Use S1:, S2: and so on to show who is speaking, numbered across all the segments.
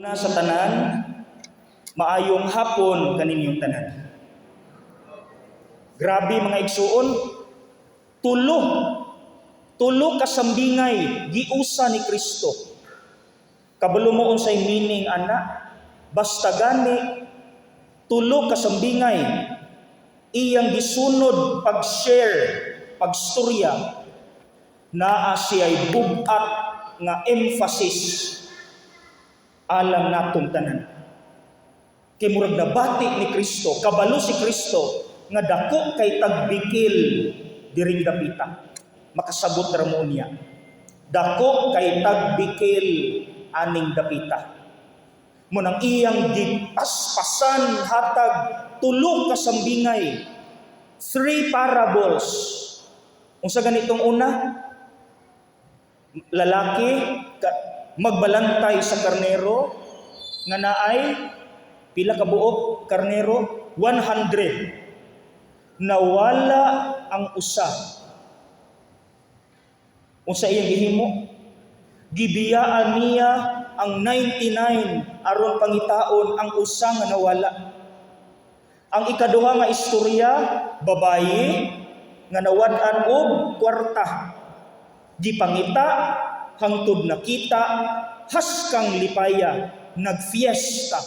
S1: Na sa tanan, maayong hapon kaninyong tanan. Grabe mga igsuon, tulo kasambingay giusa ni Kristo. Kabalo mo unsay meaning ana, basta gani tulo kasambingay iyang gisunod pag-share, pagstorya naa siya'y bugat nga emphasis alang natong tanan. Kay murag nabati ni Kristo, kabalo si Kristo nga dako kay tagbikil diring dapita. Makasabot ra mo niya. Dako kay tagbikil aning dapita. Munang iyang gipaspasan hatag tulo kasambingay, 3 parables. Unsa ganitong una? Lalaki magbalantay sa karnero nga naay pila ka buok karnero 100, nawala ang usa. Unsa iyang gihimo? Gibiyaan niya ang 99 aron pangitaon ang usa nga nawala. Ang ikaduha nga istorya, babayi nga nawad-an og kwarta, gipangita hangtod nakita, haskang lipaya, nagfiesta.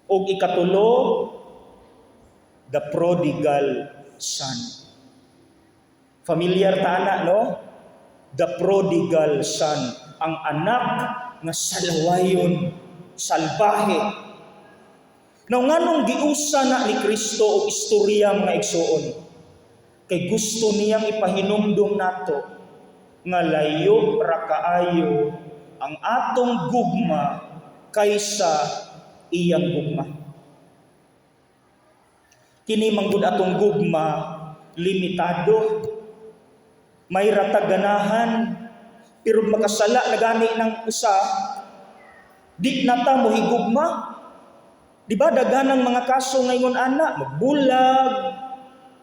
S1: Og ikatulo, the prodigal son. Familiar ta ana, no? The prodigal son, ang anak nga salawayon, salbahe. Now nganong giusa na ni Kristo og istorya mga igsuon? Kay gusto niyang ipahinumdom nato nga layo ra kaayo ang atong gugma kaysa iyang gugma. Kini manggod atong gugma limitado, may ratag ganahan, pero makasala na gani ng usa, di nata mo higugma. Di ba daganang mga kaso ngayon ana, magbulag,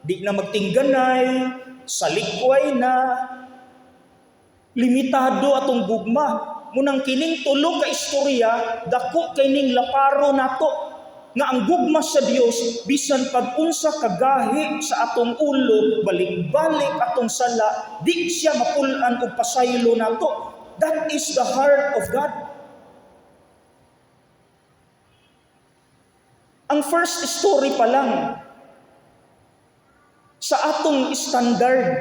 S1: di na magtingganay, salikway na, limitado atong gugma. Munang kining tulo ka istorya, dako kining laparo nato nga ang gugma sa Dios bisan pag-unsa kagahi sa atong ulo, balik-balik atong sala, di siya mapulan og pasaylo nato. That is the heart of God. Ang first story pa lang sa atong standard,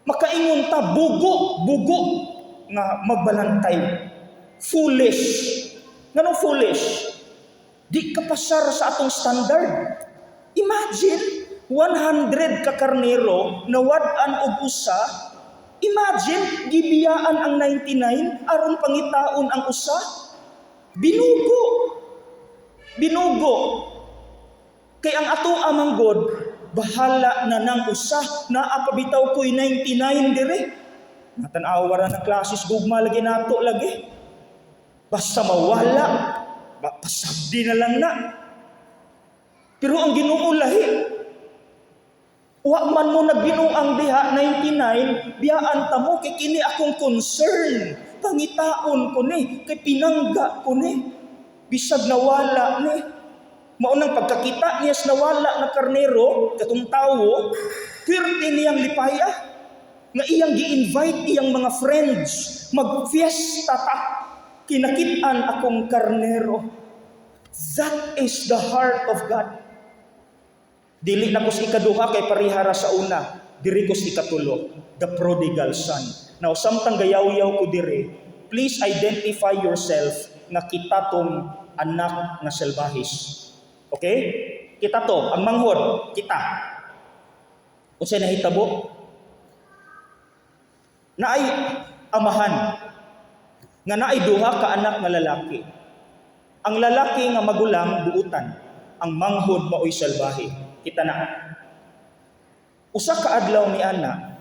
S1: makaingon ta bugo nga magbalantay. Foolish. Nganong foolish? Di ka pasar sa atong standard. Imagine 100 ka karnero nawad-an og usa. Imagine gibiyaan ang 99 aron pangitaon ang usa. Binugo. Kay ang ato amang God, bahala na nang usa, naapabitaw ko'y 99 dire. Natanawa ra ng klases gugma lagi nato lagi. Basta mawala, pasabdi na lang na. Pero ang Ginoo lahi, wa man mo nagbinuang diha 99, biyaan ta mo kay kini akong concern. Pangitaon ko ni, kay pinangga ko ni. Bisag nawala ni. Maunang pagkakita niya sa nawala na karnero, katong tawo, pirti niyang lipaya, nga iyang gi-invite iyang mga friends, mag-fiesta ta, kinakitaan akong karnero. That is the heart of God. Dili na ko sa ikaduha kay parihara sa una, diri ko sa ikatulo, the prodigal son. Now, samtang gayaw-yaw ko diri, please identify yourself nga kita tong anak nga selbahis. Okay? Kita to, ang manghod, kita. Unsay nahitabo? Naay amahan nga naay duha ka anak nga lalaki. Ang lalaki nga magulang buutan, ang manghod maoy salbahe. Kita na. Usa ka adlaw ni ana,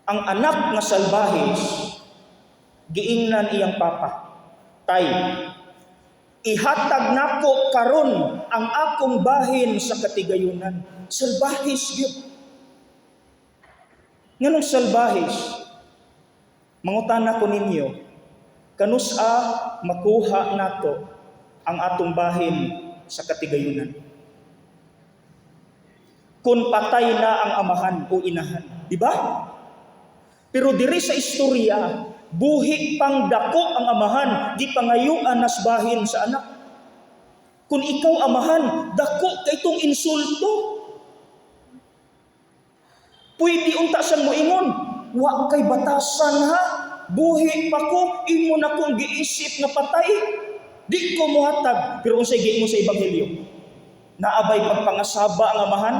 S1: ang anak nga salbahis giingnan iyang papa. Tay, ihatag nako karon ang akong bahin sa katigayunan. Salbahis gyud. Nganong salbahis? Mangutana ko ninyo, Kanusa makuha nato ang atong bahin sa katigayunan. Kung patay na ang amahan o inahan, di ba? Pero diri sa istorya, buhi pang dako ang amahan, di pangayuan nas bahin sa anak. Kung ikaw amahan, dako kay itong insulto. Pwede unta siyang moingon, wa kay batasan ha, buhi pa ko, imo na kong giisip na patay. Di ko muhatag, pero unsay giingon sa ebanghelyo? Naabay pagpangasaba ang amahan?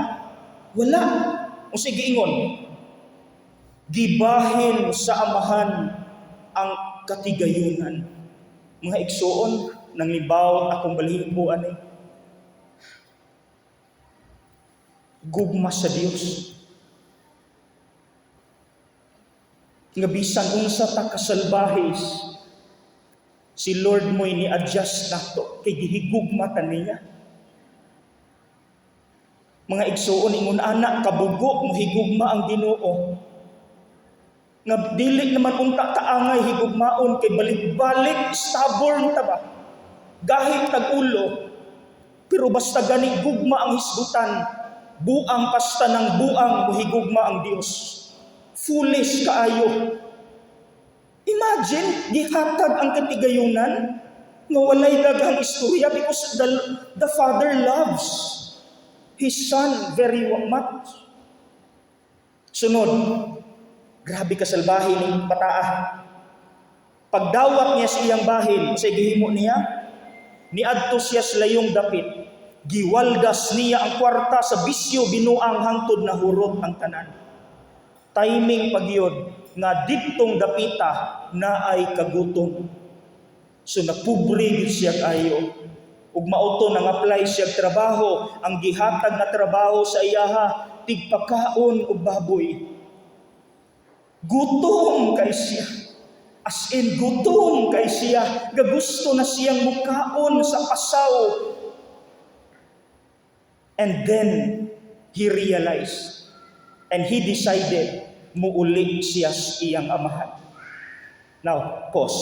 S1: Wala. Unsay giingon? Gibahin sa amahan ang katigayunan. Mga igsoon, nang libaw akong balhibo ani. Gugma sa Dios. Nga bisan unsa ta kasalbahis, si Lord mo'y ni-adjust nato kay gihigugma ta niya. Mga igsoon, ingon anak kabugo mo higugma ang Ginoo. Nga dili naman unta kaangay higugmaon kay balik-balik stubborn ta ba? Gahit tag-ulo, pero basta gani gugma ang hisgutan, buang kasta ng buang muhigugma ang Dios. Foolish kaayo. Imagine, gihatag ang katigayunan nga walay daghang istorya because the Father loves His Son very much. Sunod, grabe kasalbahin ng pataa. Pagdawat niya sa iyang bahin, sa gihimo niya, niadto siya sa layong dapit. Giwaldas niya ang kwarta sa bisyo binuang hangtod na hurot ang tanan. Timing pagyod nga didtong dapita na ay kagutom. So napubre gid siya kayo. Ug mauto nang apply siya trabaho, ang gihatag na trabaho sa iyaha tigpakaon og baboy. Gutom kay siya. As in, gutom kay siya. Gagusto na siyang mukaon sa pasaw. And then, he realized and he decided muuli siya sa iyang amahan. Now, pause.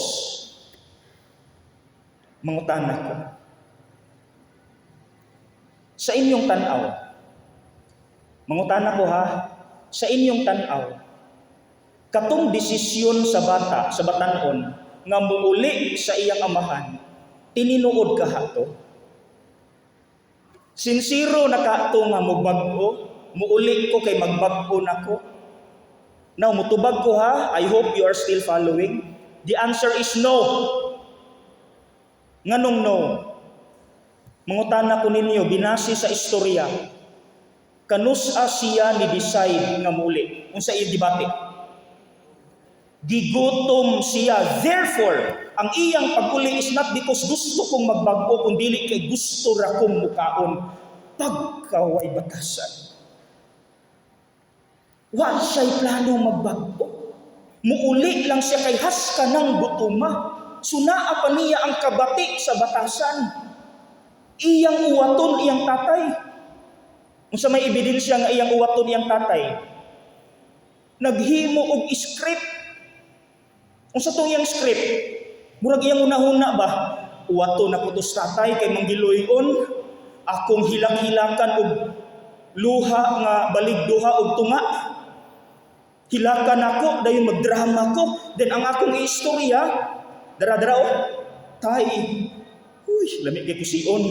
S1: Mangutana ko. Sa inyong tanaw, mangutana ko ha, sa inyong tanaw, katong desisyon sa bata, sa batanon, nga muuli sa iyang amahan, tininuod ka hato? Sinsiro na kato nga mubag-o, muuli ko kay magbag-o nako. Now, mutubag ko ha, I hope you are still following. The answer is no. Nganong no? Mangutana ko ninyo, binasi sa istorya, kanusa siya ni decide nga muli. Unsa iyang debate? Gigutom siya. Therefore, ang iyang pag-uli is not because gusto kong magbago, kung dili kay gusto ra kong mukaon pagkaway batasan. Wa siya'y plano magbago. Muuli lang siya kay haska ng gutuma. Sunaa pa niya ang kabati sa batasan. Iyang uwaton iyang tatay. Unsa may ebidensya nga iyang uwaton iyang tatay? Naghimo og script. Unsa tong iyang script? Murag iyang una-una ba? Uwaton ako to sa tatay kay manggiloyon, akong hilang-hilakan og luha nga baligduha og tunga. Hilakan ako, dayon magdrama ko, then ang akong istorya, dara-dara oh, tay, uy, lamig kay kusion.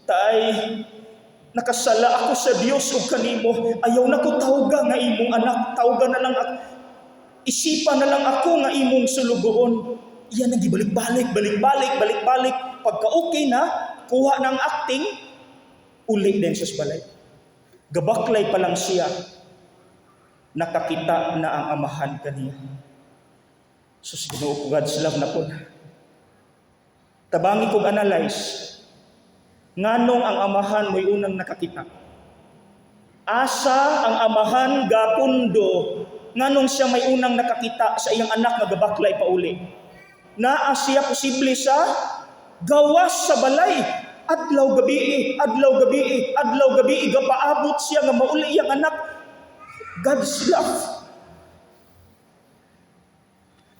S1: Tay, nakasala ako sa Dios ug kanimo, ayaw na ko tawga nga imong anak, tawga na lang ako. Isipan na lang ako nga imong sulugoon. Iyan ang gibalik-balik, balik-balik. Pagka okay na, kuha ng acting, uli din sa balay. Gabaklay pa lang siya, nakakita na ang amahan kaniya. Sus, Ginoo ko, God's love na po. Tabangi kong analyze, nganong ang amahan mo'y unang nakakita. Asa ang amahan gapundo, nganong siya may unang nakakita sa iyang anak nga gabaklay pa uli. Naa siya posible sa gawas sa balay. Adlaw gabi, gapaabot siya nga mauli iyang anak. God's love.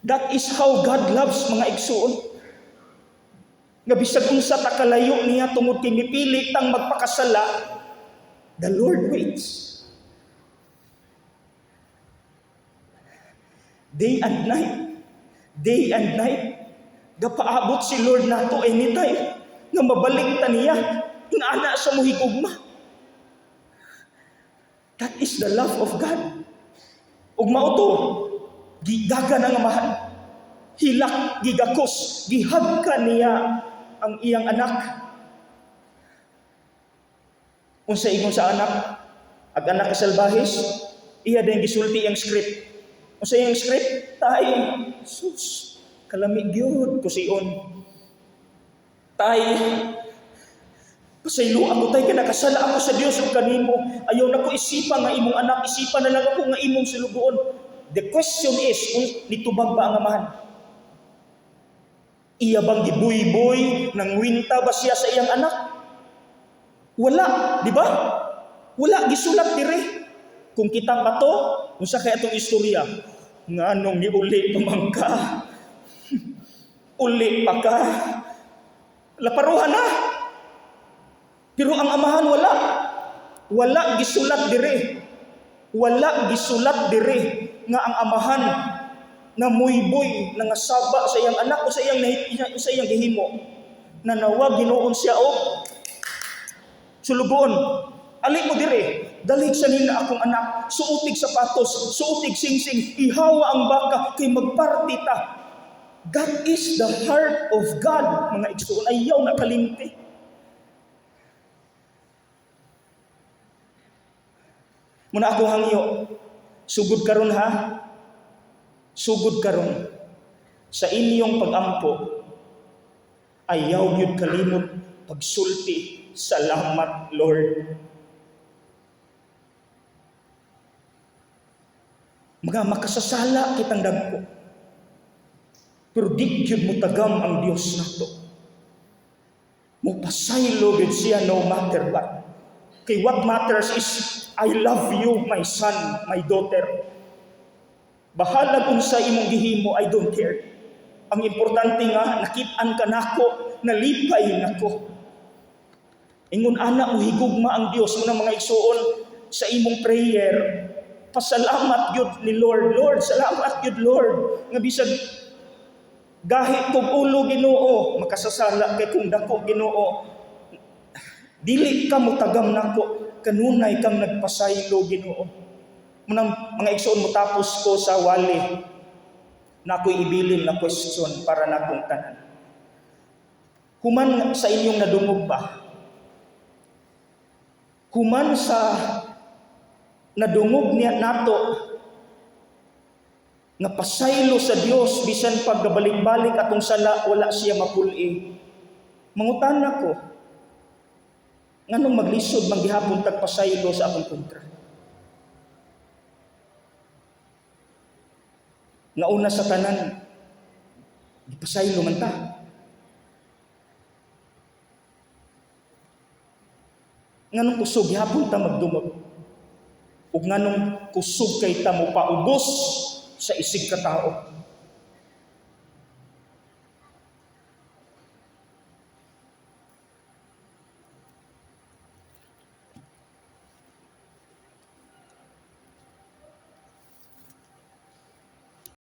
S1: That is how God loves, mga igsoon. Nga bisag unsa ta kalayo niya tungod kay mipili tang magpakasala, the Lord waits. Day and night, gapaabot si Lord nato anytime nga mabalik ta niya ing ana sa muhigugma. That is the love of God. Ug mao to, gidagan ang amahan, hilak, gigakos, gihagka niya ang iyang anak. Unsa ingon sa anak? Ag anak ka salbahis, iya din gisulti ang script. Unsa iyang script? Tay, sus, kalami gyud kusion. Tay, pasaylo ako tay, kaya nakasala ako sa Dios ug kanimo. Ayaw na ko isipan nga imong anak, isipan na lang ako nga imong silugoon. The question is, kung nitubag ba ang amahan? Iya bang gibuy-buy, nang winta ba siya sa iyang anak? Wala, di ba? Wala, gisulat dire. Kung kita pa to, kung sa kaya itong istorya, nga nung niuli pamangka, uli pa ka, laparuhan na. Pero ang amahan wala. Wala gisulat dire. Wala gisulat dire nga ang amahan na muyboy na ngasaba sa iyang anak o sa iyang gihimo na nawa Ginoon siya o sulugon. Ali mo dire, dalig sa nila akong anak, suutig sapatos, suutig singsing, ihawa ang baka kay magparty ta. That is the heart of God, mga igsoon. Ayaw na kalimti. Muna ako hangyo, sugod karon ha, sugod karon sa inyong pagampo, ayaw yun kalimot pagsulti, salamat Lord. Mga makasasala kitang dagko, pero di yun mo tagam ang Diyos nato. Mo pasaylo gid siya no matter what. Kay what matters is, I love you, my son, my daughter. Bahala kung sa imong gihimo, I don't care. Ang importante nga, nakit-an ka nako, nalipay nako. Ingon ana mo higugma ang Dios mo ng mga igsuon sa imong prayer. Pasalamat gyud ni Lord. Lord, salamat gyud Lord. Nga bisag gahi kog ulo Ginoo, makasasala kay kung dako Ginoo. Dili ka mo tagam nako, kanunay kang nagpasaylo Ginoo. Munang mga igsoon mo tapos ko sa wali na ako'y ibilin na question para nakong tanan. Human sa inyong nadungog ba? Human sa nadungog niya nato nga pasaylo sa Dios bisan paggabalik-balik atong sala wala siya mapuli. Mangutan ako, nganong maglisod manggihapon tagpasaylo sa akong kontra? Nga una sa tanan, ipasaylo man ta. Nganong kusog gihapon ta magdumog. Ug nganong kusog kay ta mo paubos sa isig ka tao.